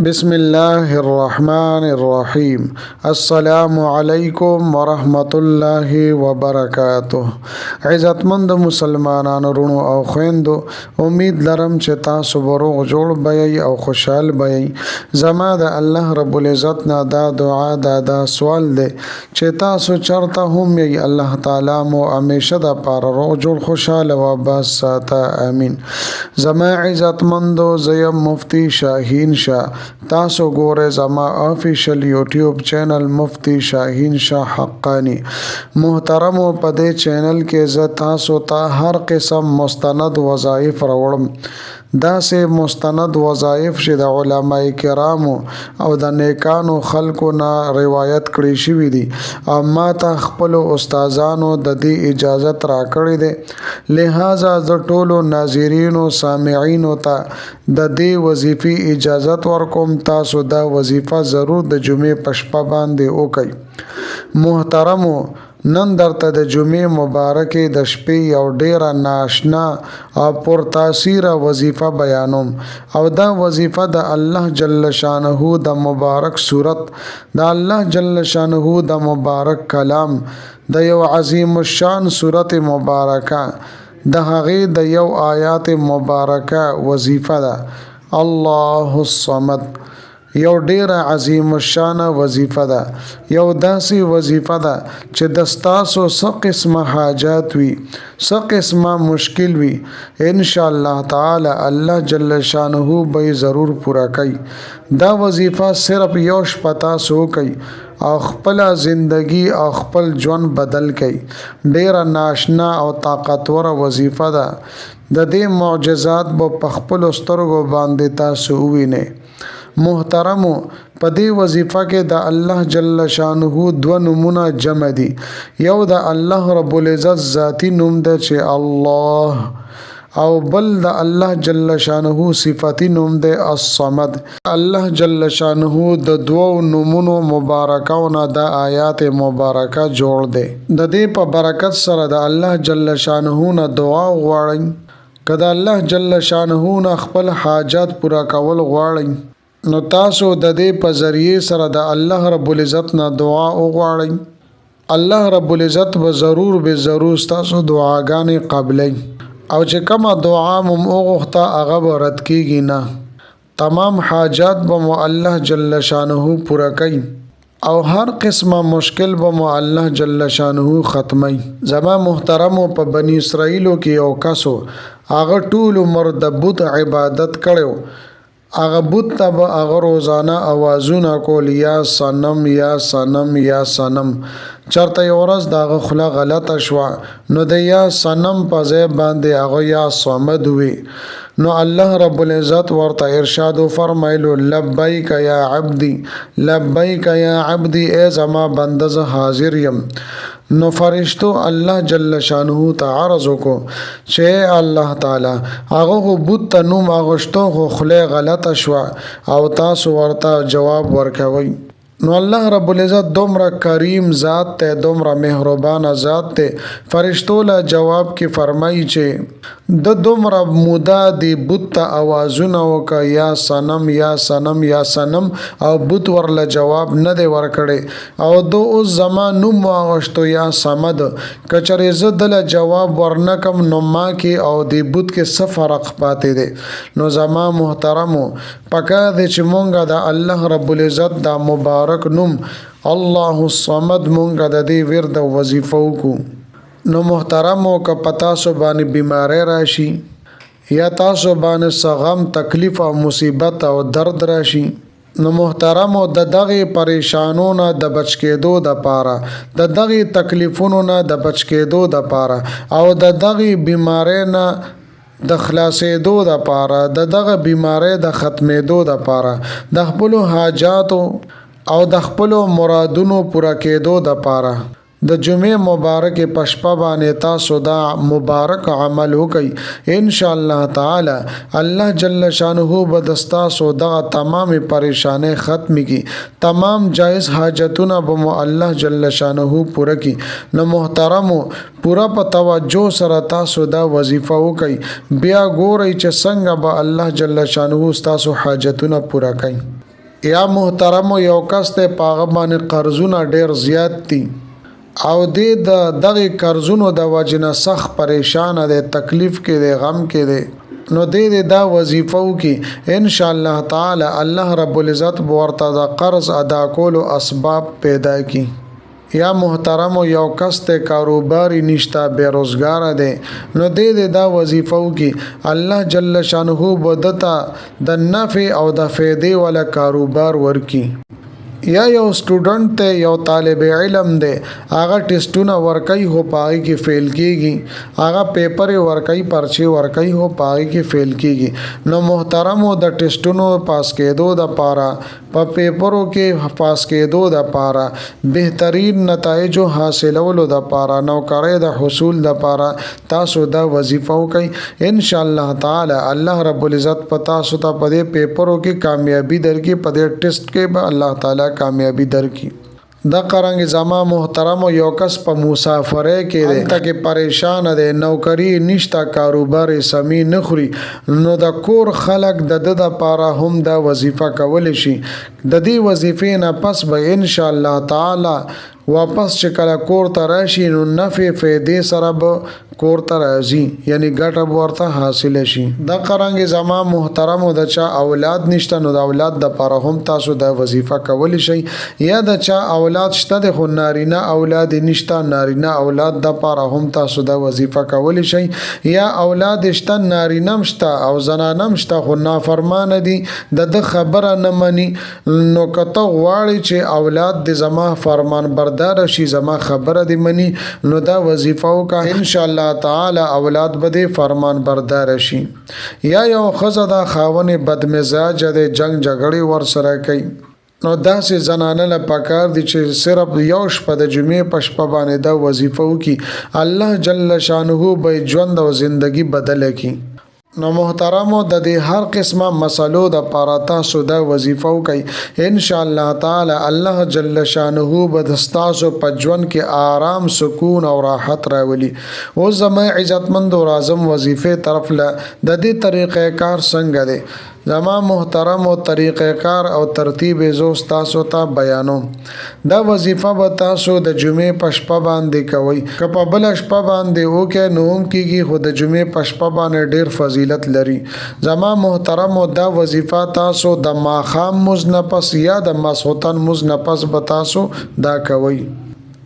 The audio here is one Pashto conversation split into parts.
بسم الله الرحمن الرحیم. السلام علیکم ورحمت الله وبرکاته. عزتمند مسلمانانو رونو او خويندو، امید لرم چې تاسو بروغ جوړ بئ او خوشحال بئ. زما د الله رب العزت نه دا دعا دا سوال دی چې تاسو چرته هم یې الله تعالی مو همیشه د پاره روغ جوړ خوشاله و بس ساته. امین. زما عزتمندو، زیم مفتی شاهین شاه. تاسو ګوره زما آفیشل یوټیوب چینل مفتی شاهین شاه حقانی. محترمو، په دې چینل کې زه تاسو ته هر قسم مستند وظایف راوړم. داسې مستند وظایف چې د علماء کرامو او د نیکانو خلکو نه روایت کړي شوي دي او ما ته خپل استادانو د دې اجازت راکړې ده. لہذا زه ټولو ناظرینو سامعینو ته د دې وظیفې اجازت ورکوم. تاسو دا وظیفه ضرور د جمعې په شپه باندې وکړئ. محترمو، نن درته د جمعې مبارکې د شپې یو ډیره ناشنا او پر تاثیر وظیفه بیانوم، او دا وظیفه د الله جل شانه د مبارک صورت، د الله جل شانه د مبارک کلام، د یو عظیم الشان صورت مبارکه، د هغې د یو آیات مبارکه وظیفه ده. الله الصمد یو ډیره عظیم الشان وظیفه ده. یو داسې وظیفه ده چې د ستاسو څه قسمه حاجات وي، څه قسمه مشکل وي، ان شاء الله تعالی الله جل شانه به ضرور پورا کوي. دا وظیفه صرف یو شپه تاسو کوي او خپل زندگی او خپل ژوند بدل کوي. ډیره ناشنا او طاقتور وظیفه ده. د دې معجزات په خپل سترګو باندې تاسو ووینئ. محترمو، په دې وظیفه کې د الله جل شانه دوه نومونه جمع دي. یو د الله رب العزت ذاتی نوم ده چې الله، او بل د الله جل شانه صفتی نوم ده الصمد. الله جل شانه د دوو نومونو مبارکونه د آیات مبارکه جوړ دی. د دې په برکت سره د الله جل شانه نه دعا غواړئ. که د الله جل شانه نه خپل حاجات پورا کول غواړئ، نو تاسو د دې په ذریعه سره د الله رب العزت نه دعا وغواړئ. الله رب العزت به ضرور تاسو دعاګانې قبلای، او چې کومه دعا مو وغوښته هغه به رد کیږي نه. تمام حاجات به مو الله جل شانه پورا کوي او هر قسمه مشکل به مو الله جل شانه ختمي. زما محترمو، په بنی اسرائیلو کې یو کسو، هغه ټول عمر د بت عبادت کړو. هغه بت ته به هغه روزانه اوازونه کول، یا صنم یا صنم یا صنم. چرته یو ورځ د هغه خوله غلطه شوه، نو د یا صنم په ځای باندې هغه یا صمد وي. نو الله رب العزت ورته ارشاد فرمایلو، لبیک یا عبدی، لبیک یا عبدی، ای زما بنده زه حاضر یم. نو فرشتو الله جل شانه ته عرض وکړو چې الله تعالی هغه بت ته نوم اغشتو خو خوله غلطه شوه او تاسو ورته جواب ورکوئ. نو الله رب العزت دومره کریم ذات ته، دومره مهربان ذات ته، فرشتو له جواب کې فرمایي چې د دومره مودا دی بت ته اوازونه وکړه، یا صنم یا صنم یا صنم، او بت ورله جواب نه دی ورکړی او دو اوس زما نوم واغشتو یا صمد. کچره زه دله جواب ورنکم نو ما کې او دی بت کې څه فرق پاتې دی. نو زما محترمو، پکار دی چې مونږه د الله رب العزت دا مبارک نوم الله الصمد مونږه د دې ورد وظیفه وکړو. نو محترمو، که په تاسو باندې بیماری راشي یا تاسو باندې سغم تکلیف او مصیبت او درد راشي، نو محترمو د دغه پریشانونو د بچ کېدو د پاره، د دغه تکلیفونو نه د بچ کېدو د پاره، او د دغه بیماری نه د خلاصېدو د پاره، د دغه بیماری د ختمېدو د پاره، د خپل حاجاتو او د خپل مرادونو پوره کېدو د پاره، د جمعې مبارک پشپا باندې تاسو دا مبارک عمل وکړئ. ان شاء الله تعالی الله جل شانه به تاسو دغه تمام پریشانی ختم کی، تمام جائز حاجتونه به الله جل شانه پوره کی. نو محترمو، پورا په توجه سره تاسو دا وظیفه وکړئ، بیا ګورئ چې څنګه به الله جل شانه تاسو حاجتونه پوره کوي. یا محترم یو کس ته پاغه باندې قرضونه ډیر زیات دي او د دغه قرضونو د وجنه سخت پریشان دی تکلیف کې دی غم کې دی نو دې دا وظیفو کې ان شاء الله تعالی الله رب العزت ورته د قرض ادا کولو اسباب پیدا کی یا محترم یو کس ته کاروباري نشتا بیروزګار دی نو دې دا وظیفو کې الله جل شانه بدتا د نفع او د فائدې ولا کاروبار ورکی یا یو سټوډنټ ته یو طالب علم دی هغه ټیسټونه ورکي هو پای کې فیل کیږي هغه پیپر ورکي پرچی ورکي هو پای کې فیل کیږي نو محترم د ټیسټونو پاس کېدو د پاره په پیپرو کې پاس کېدو د پاره بهترین نتایج حاصلولو د پاره نوکری د حصول د پاره تاسو دا وظیفه کوي ان شاء الله تعالی الله رب العزت پتا سو ته په دې پیپرو کې کامیابی درکې په دې ټیسټ کې به الله تعالی کامیابی درکې د قرنګ زما محترم یو کس په مسافره کې دی تکه پریشان دی نوکری نشتا کاروبار سمي نخري نو د کور خلق د پاره هم دا وظیفه کول شي د دې وظیفې نه پس به ان شاء الله تعالی واپس چې کله کور ته راشي نو نفع فائدې سره به کور ته راځي یعنی ګټه ورته حاصل شي د قرنګ زما محترم د چا اولاد نشته نو د اولاد د پاره هم تاسو د وظیفه کول شي یا د چا اولاد شته د خو نارینه اولاد نشته نارینه اولاد د پاره هم تاسو د وظیفه کول شي یا اولاد شته نارینه مشته او زنانه مشته خو نافرمان دي د خبره نه مني نو کته غواړي چې اولاد د زما فرمان بردار شي زما خبره دی منی نو دا وظیفه کا ان شاء الله تعالی اولاد بده فرمان بردار شي یا یو خزه دا خاون بدمزاج د جنگ جګړې ور سره کوي نو داسې زنانه له پکار دي چې صرف یو شپه د جمعې په شپه باندې دا وظیفه وکي الله جل شانه به ژوند او زندگی بدل کړي نو محترمو د دې هر قسمه مسلو د پاره تاسو د وظیفه کوي ان شاء الله تعالی الله جل شانه بدستاسو په ژوند کې آرام سکون او راحت راولي او زما عزتمند او اعظم وظیفه طرف له د دې طریقې کار څنګه دی زما محترم او طریقې کار او ترتیب زوس تاسو ته بیانوم دا وظیفه به تاسو د جمعې په شپه باندې کوي که په بل شپه باندې وکه نوم کیږي خو د جمعې په شپه باندې ډیر فضیلت لري زما محترم او دا وظیفه تاسو د ماخام مزنپس یا د مسوتن مزنپس به تاسو دا کوي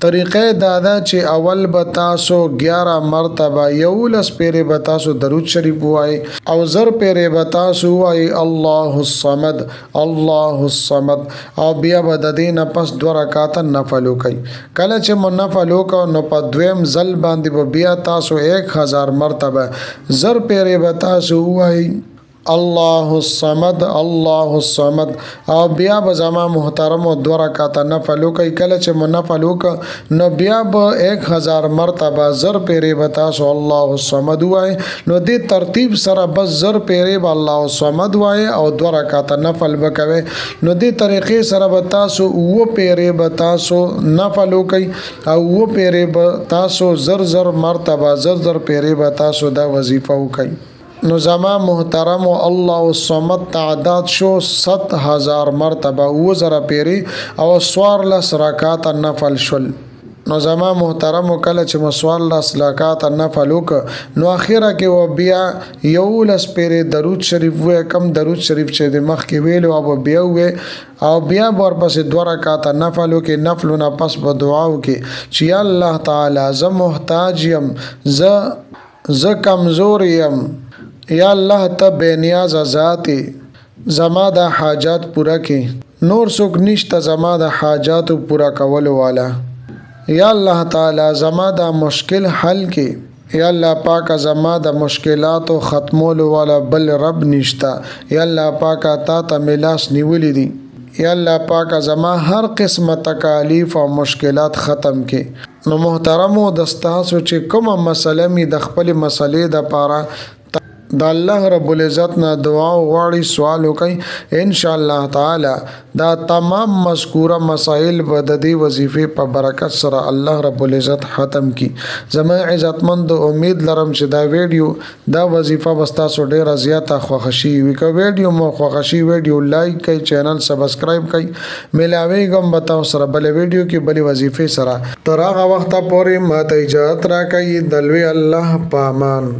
طریقې دادا چې اول به تاسو 11 مرتبه یولس پیره به تاسو درود شریف وای او زر پیره به تاسو وای الله الصمد الله الصمد او بیا به د دې نه پس 2 رکعات نفل وکي کله چې منفل وکاو نو په دویم ځل باندې بیا تاسو 1000 مرتبه زر پیره به تاسو وای الله الصمد الله الصمد او بیا به زما محترم او 2 رکعات نفل کوي کله چې منفل وک نو بیا به 1000 مرتبه زر پیری بتا سو الله الصمد وای نو دې ترتیب سره بس زر پیری به الله الصمد وای او 2 رکعات نفل وکوي نو دې طریقې سره بتا سو و پیری بتا سو نفل کوي او و پیری بتا سو زر مرتبه زر پیری بتا سو دا وظیفه کوي نو زما محترم او الله الصمد تعداد شو 7000 مرتبه و زره پیری او سوار لس رکعات نفل شل نو زما محترم کله چې مسوال لس رکعات نفل وک نو اخیره کې و بیا یو لس پیری درود شریف و کم درود شریف چې د مخ کې ویلو او بیا و او بیا ورپسې 2 رکعات نفل وک نفل نه پس په دعا وک چې الله تعالی ز محتاج يم ز کمزور يم یا الله ته بے نیاز ذاتی زما د حاجات پورا کې نور څوک نشته زما د حاجات پورا کول والا یا الله تعالی زما د مشکل حل کې یا الله پاک زما د مشکلات ختمول والا بل رب نشتا یا الله پاک تا ته ملاس نیولې دي یا الله پاک زما هر قسمه تکالیف او مشکلات ختم کې نو محترم او دستاسو چې کومه مسله می د خپل مسلې د پاره د الله رب العزت نه دعا غواړي سوال وکي ان شاء الله تعالی دا تمام مذکوره مسائل به د دې وظیفې په برکت سره الله رب العزت ختم کی زما عزتمند امید لرم چې دا ویډیو دا وظیفه وستا سو ډیره زیاته خوښشي وي که ویډیو مو خوښشي ویډیو لایک کړئ چینل سبسکرایب کړئ ملاوي کوم بتاو سره بل ویډیو کې بل وظیفه سره تر هغه وخت پورې ماته اجازه راکړئ دلوي الله پامان